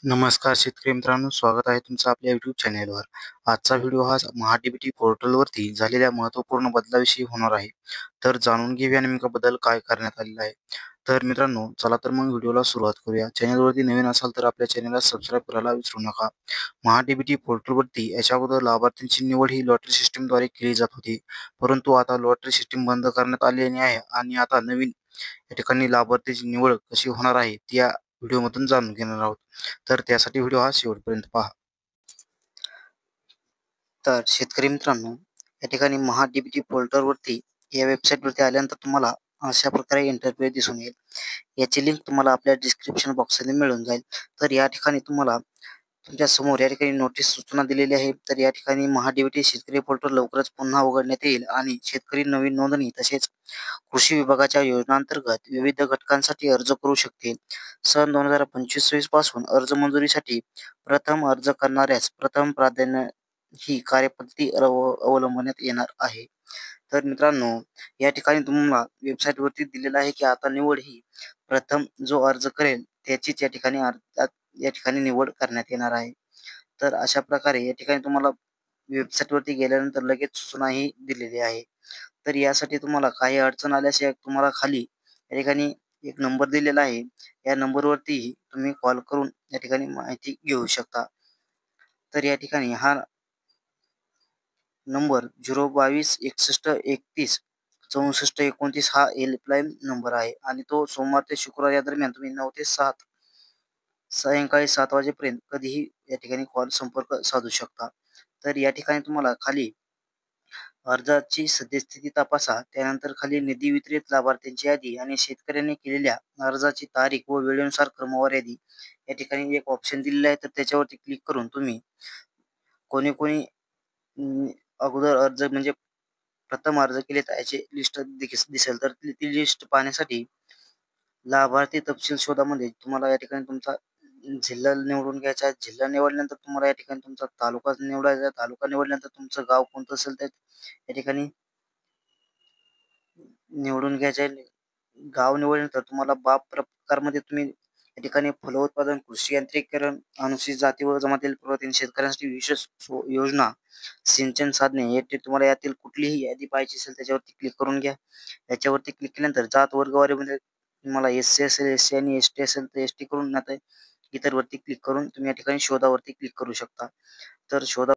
नमस्कार शेतकरी मित्रांनो, स्वागत आहे तुमचं आपल्या YouTube चॅनेलवर. आजचा व्हिडिओ हा महा-डी-बी-टी पोर्टलवरती झालेल्या महत्त्वपूर्ण बदलाविषयी होणार आहे. तर जाणून घेऊया नेमका बदल काय करण्यात आलेला आहे. तर मित्रांनो, चला तर मग व्हिडिओला सुरुवात करूया. चॅनेलवरती नवीन असाल तर आपल्या चॅनेलला सबस्क्राईब करायला विसरू नका. महा-डी-बी-टी पोर्टलवरती याच्या अगोदर लाभार्थ्यांची निवड ही लॉटरी सिस्टमद्वारे केली जात होती. परंतु आता लॉटरी सिस्टम बंद करण्यात आलेली आहे आणि आता नवीन या ठिकाणी लाभार्थीची निवड कशी होणार आहे, ती या व्हिडिओमधून जाणून घेणार आहोत. तर त्यासाठी व्हिडिओ हा शेवटपर्यंत पहा. तर शेतकरी मित्रांनो, या ठिकाणी महा-डी-बी-टी पोर्टलवरती या वेबसाईटवरती आल्यानंतर तुम्हाला अशा प्रकारे इंटरफेस दिसून येईल. याची लिंक तुम्हाला आपल्या डिस्क्रिप्शन बॉक्समध्ये मिळून जाईल. तर या ठिकाणी तुम्हाला तुमच्या समोर या ठिकाणी नोटीस सूचना दिलेली आहे. तर या ठिकाणी महा-डी-बी-टी शेतकरी पोर्टल लवकरच पुन्हा उघडण्यात येईल आणि शेतकरी नवीन नोंदणी तसेच कृषी विभागाच्या योजनांतर्गत विविध घटकांसाठी अर्ज करू शकतील. सन 2025-26 पासून अर्ज मंजुरीसाठी प्रथम अर्ज करणाऱ्यास प्रथम प्राधान्य ही कार्यपद्धती अवलंबण्यात येणार आहे. तर मित्रांनो, या ठिकाणी तुम्हाला वेबसाईटवरती दिलेलं आहे की आता निवड ही प्रथम जो अर्ज करेल त्याचीच या ठिकाणी निवड करण्यात येणार आहे. तर अशा प्रकारे या ठिकाणी तुम्हाला वेबसाईटवरती गेल्यानंतर लगेच सूचनाही दिलेली आहे. तर यासाठी तुम्हाला काही अडचण आल्यास तुम्हाला खाली या ठिकाणी एक नंबर दिलेला आहे. या नंबरवरती तुम्ही कॉल करून या ठिकाणी माहिती घेऊ शकता. तर या ठिकाणी हा नंबर 022 61 31 64 29 हा हेल्पलाईन नंबर आहे आणि तो सोमवार ते शुक्रवार या दरम्यान तुम्ही 9 ते 7 सायंकाळी 7 वाजेपर्यंत कधीही या ठिकाणी कॉल संपर्क साधू शकता. तर या ठिकाणी तुम्हाला खाली अर्जाची सद्यस्थिती तपासा. त्यानंतर खाली निधी वितरित लाभार्थ्यांची यादी आणि शेतकऱ्यांनी केलेल्या अर्जाची तारीख व वेळेनुसार क्रमवार यादी या ठिकाणी एक ऑप्शन दिलेला आहे. तर त्याच्यावरती क्लिक करून तुम्ही कोणी कोणी अगोदर अर्ज म्हणजे प्रथम अर्ज केले त्याची लिस्ट दिसेल. तर ती लिस्ट पाहण्यासाठी लाभार्थी तपशील शोधामध्ये तुम्हाला या ठिकाणी तुमचा जिल्हा निवडून घ्यायचा आहे. जिल्हा निवडल्यानंतर तुम्हाला या ठिकाणी तुमचा तालुका निवडायचा आहे. तालुका निवडल्यानंतर तुमचं गाव कोणतं असेल तर या ठिकाणी निवडून घ्यायचे आहे. गाव निवडल्यानंतर तुम्हाला बाप प्रकारमध्ये तुम्ही या ठिकाणी फलोत्पादन, कृषी यांत्रिकीकरण, अनुसूचित जाती व जमातील प्रवर्तित शेतकऱ्यांसाठी विशेष योजना, सिंचन साधने याची तुम्हाला यातील कुठलीही यादी पाहिजे असेल त्याच्यावरती क्लिक करून घ्या. याच्यावरती क्लिक केल्यानंतर जात वर्गवारीमध्ये तुम्हाला एस-सी असेल एस-सी आणि एस-टी असेल तर एस-टी करून आता इतर वरती क्लिक करून तुम्ही या ठिकाणी शोधावरती क्लिक करू शकता. तर शोधा